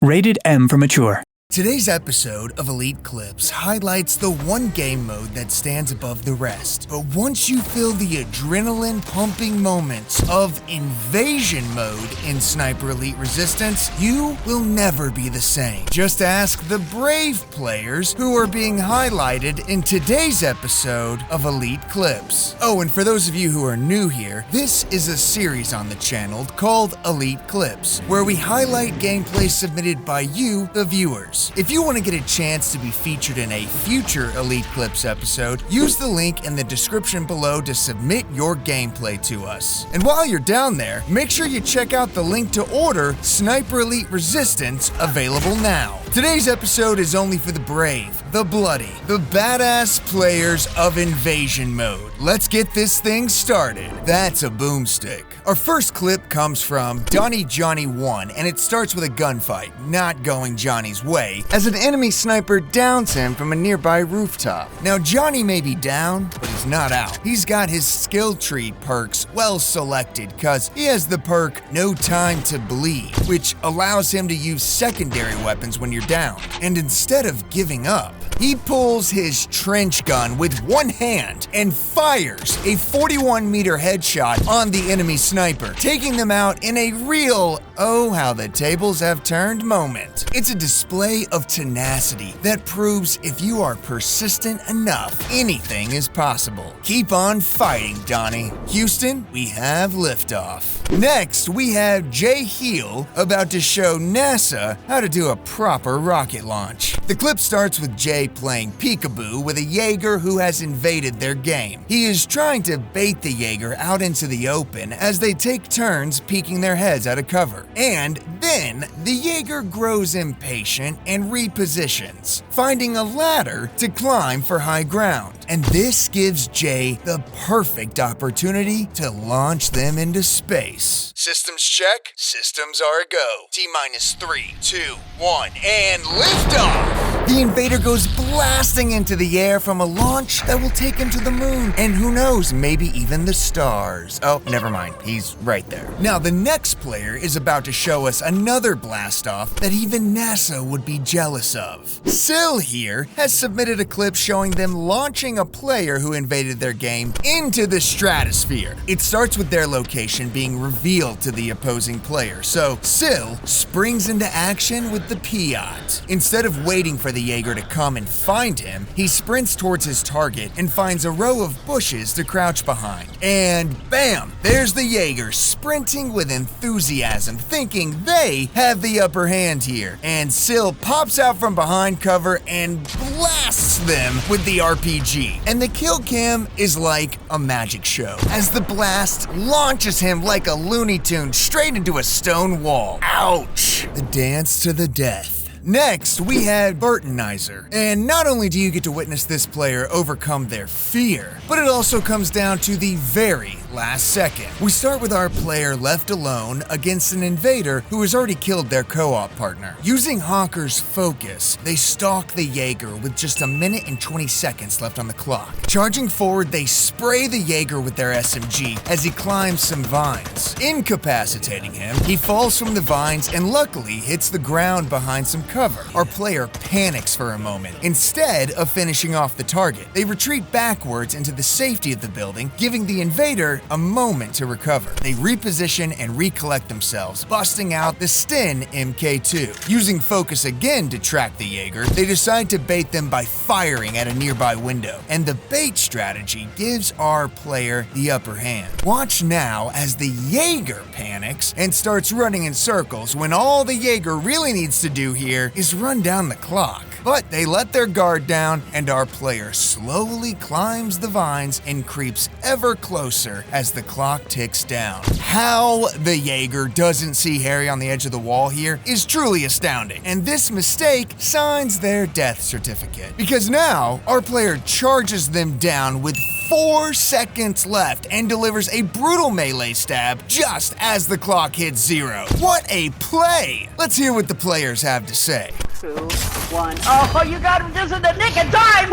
Rated M for mature. Today's episode of Elite Clips highlights the one game mode that stands above the rest. But once you feel the adrenaline-pumping moments of Invasion mode in Sniper Elite Resistance, you will never be the same. Just ask the brave players who are being highlighted in today's episode of Elite Clips. Oh, and for those of you who are new here, this is a series on the channel called Elite Clips, where we highlight gameplay submitted by you, the viewers. If you want to get a chance to be featured in a future Elite Clips episode, use the link in the description below to submit your gameplay to us. And while you're down there, make sure you check out the link to order Sniper Elite Resistance, available now. Today's episode is only for the brave, the bloody, the badass players of Invasion mode. Let's get this thing started. That's a boomstick. Our first clip comes from Donnie Johnny 1, and it starts with a gunfight, not going Johnny's way, as an enemy sniper downs him from a nearby rooftop. Now Johnny may be down, but he's not out. He's got his skill tree perks well selected, cause he has the perk No Time to Bleed, which allows him to use secondary weapons when you're down. And instead of giving up, he pulls his trench gun with one hand and fires a 41-meter headshot on the enemy sniper, taking them out in a real oh how the tables have turned moment. It's a display of tenacity that proves if you are persistent enough, anything is possible. Keep on fighting, Donnie. Houston, we have liftoff. Next, we have Jay Heel about to show NASA how to do a proper rocket launch. The clip starts with Jay playing peekaboo with a Jaeger who has invaded their game. He is trying to bait the Jaeger out into the open as they take turns peeking their heads out of cover. And then the Jaeger grows impatient and repositions, finding a ladder to climb for high ground. And this gives Jay the perfect opportunity to launch them into space. Systems check, systems are a go. T-minus 3, 2, 1, and liftoff! The invader goes blasting into the air from a launch that will take him to the moon, and who knows, maybe even the stars. Oh, never mind, he's right there. Now, the next player is about to show us another blast-off that even NASA would be jealous of. Sil here has submitted a clip showing them launching a player who invaded their game into the stratosphere. It starts with their location being revealed to the opposing player, so Sil springs into action with the Piat. Instead of waiting for the Jaeger to come and find him, he sprints towards his target and finds a row of bushes to crouch behind. And bam! There's the Jaeger sprinting with enthusiasm, thinking they have the upper hand here. And Sil pops out from behind cover and blasts them with the RPG. And the kill cam is like a magic show, as the blast launches him like a Looney Tune straight into a stone wall. Ouch! The dance to the death. Next, we have Burtonizer. And not only do you get to witness this player overcome their fear, but it also comes down to the very last second. We start with our player left alone against an invader who has already killed their co-op partner. Using Hawker's focus, they stalk the Jaeger with just a minute and 20 seconds left on the clock. Charging forward, they spray the Jaeger with their SMG as he climbs some vines. Incapacitating him, he falls from the vines and luckily hits the ground behind some cover. Our player panics for a moment. Instead of finishing off the target, they retreat backwards into the safety of the building, giving the invader a moment to recover. They reposition and recollect themselves, busting out the Sten MK2. Using focus again to track the Jaeger, they decide to bait them by firing at a nearby window, and the bait strategy gives our player the upper hand. Watch now as the Jaeger panics and starts running in circles when all the Jaeger really needs to do here is run down the clock. But they let their guard down, and our player slowly climbs the vines and creeps ever closer as the clock ticks down. How the Jaeger doesn't see Harry on the edge of the wall here is truly astounding, and this mistake signs their death certificate. Because now, our player charges them down with 4 seconds left and delivers a brutal melee stab just as the clock hits 0. What a play! Let's hear what the players have to say. 2, 1. Oh, you got him just in the nick of time!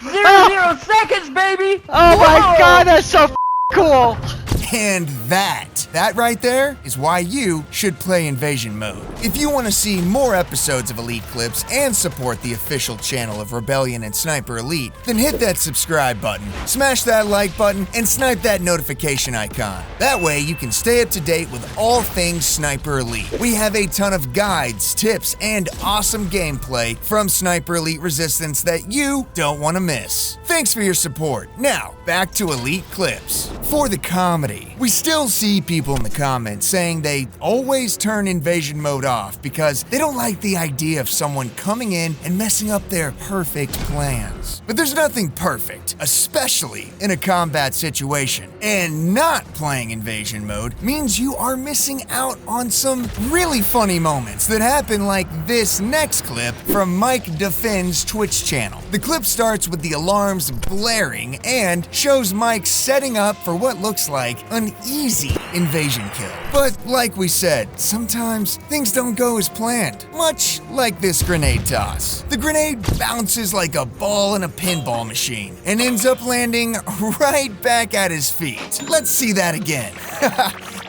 0 seconds, baby! Oh my god, that's so cool! And that right there is why you should play Invasion Mode. If you want to see more episodes of Elite Clips and support the official channel of Rebellion and Sniper Elite, then hit that subscribe button, smash that like button, and snipe that notification icon. That way you can stay up to date with all things Sniper Elite. We have a ton of guides, tips, and awesome gameplay from Sniper Elite Resistance that you don't want to miss. Thanks for your support. Now, back to Elite Clips. For the comedy, we still see people in the comments saying they always turn Invasion Mode off because they don't like the idea of someone coming in and messing up their perfect plans. But there's nothing perfect, especially in a combat situation. And not playing Invasion Mode means you are missing out on some really funny moments that happen like this next clip from Mike Defin's Twitch channel. The clip starts with the alarms blaring and shows Mike setting up for what looks like an easy invasion kill. But like we said, sometimes things don't go as planned, much like this grenade toss. The grenade bounces like a ball in a pinball machine and ends up landing right back at his feet. Let's see that again.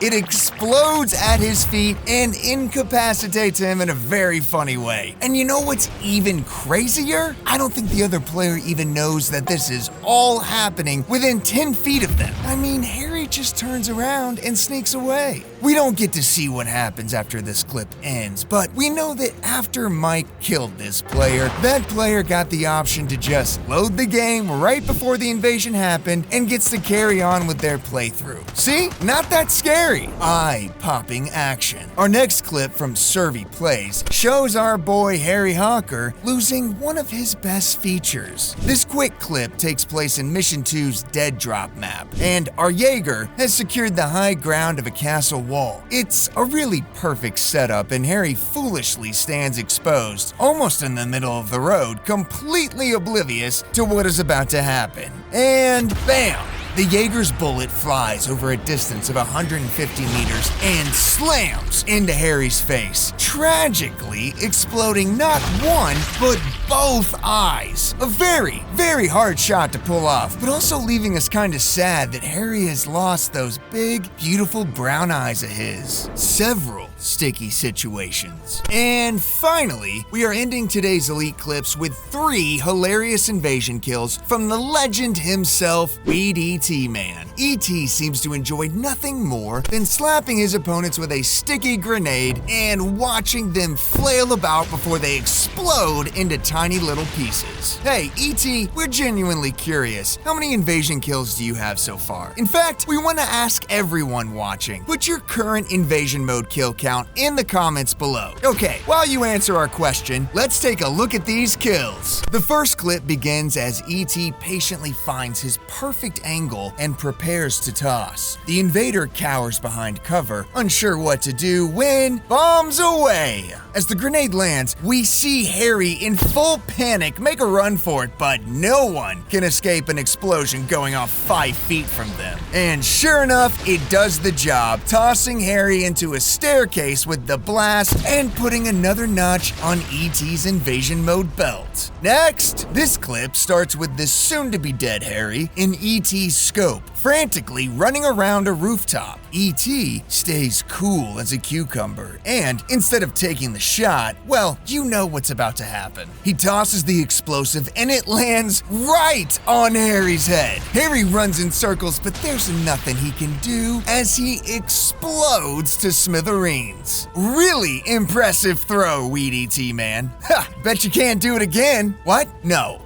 It explodes at his feet and incapacitates him in a very funny way. And you know what's even crazier? I don't think the other player even knows that this is all happening within 10 feet of them. I mean, Harry just turns around and sneaks away. We don't get to see what happens after this clip ends, but we know that after Mike killed this player, that player got the option to just load the game right before the invasion happened and gets to carry on with their playthrough. See? Not that scary. Eye-popping action. Our next clip from Servy Plays shows our boy Harry Hawker losing one of his best features. This quick clip takes place in Mission 2's Dead Drop map, and our Jaeger has secured the high ground of a castle wall. It's a really perfect setup, and Harry foolishly stands exposed, almost in the middle of the road, completely oblivious to what is about to happen. And bam! The Jaeger's bullet flies over a distance of 150 meters and slams into Harry's face, tragically exploding not one, but both eyes. A very, very hard shot to pull off, but also leaving us kinda sad that Harry has lost those big, beautiful brown eyes of his. Several sticky situations. And finally, we are ending today's Elite Clips with 3 hilarious invasion kills from the legend himself, Weed E.T. Man. E.T. seems to enjoy nothing more than slapping his opponents with a sticky grenade and watching them flail about before they explode into tiny little pieces. Hey, E.T., we're genuinely curious. How many invasion kills do you have so far? In fact, we want to ask everyone watching, put your current invasion mode kill count in the comments below. Okay, while you answer our question, let's take a look at these kills. The first clip begins as E.T. patiently finds his perfect angle and prepares to toss. The invader cowers behind cover, unsure what to do when bombs away. As the grenade lands, we see Harry in full panic make a run for it, but no one can escape an explosion going off 5 feet from them. And sure enough, it does the job, tossing Harry into a staircase with the blast and putting another notch on E.T.'s invasion mode belt. Next, this clip starts with the soon-to-be-dead Harry in E.T.'s scope, frantically running around a rooftop. E.T. stays cool as a cucumber, and instead of taking the shot, well, you know what's about to happen. He tosses the explosive and it lands right on Harry's head. Harry runs in circles, but there's nothing he can do as he explodes to smithereens. Really impressive throw, Weed E.T. Man. Ha! Bet you can't do it again. What? No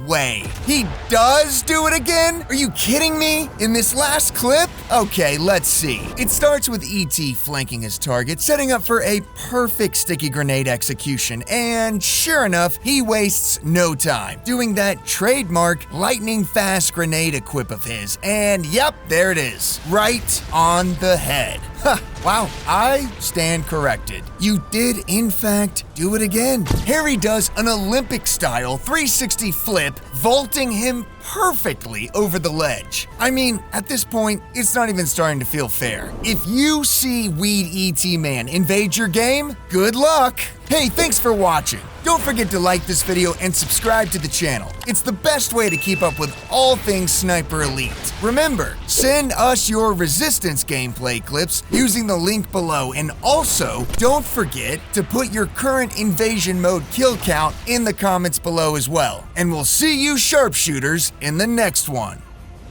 way. He does do it again? Are you kidding me? In this last clip? Okay, let's see. It starts with E.T. flanking his target, setting up for a perfect sticky grenade execution, and sure enough, he wastes no time, doing that trademark lightning-fast grenade equip of his, and yep, there it is, right on the head. Ha! Wow, I stand corrected. You did, in fact, do it again. Harry does an Olympic-style 360 flip, vaulting him perfectly over the ledge. I mean, at this point, it's not even starting to feel fair. If you see Weed E.T. Man invade your game, good luck. Hey, thanks for watching. Don't forget to like this video and subscribe to the channel. It's the best way to keep up with all things Sniper Elite. Remember, send us your Resistance gameplay clips using the link below, and also don't forget to put your current Invasion mode kill count in the comments below as well. And we'll see you sharpshooters in the next one.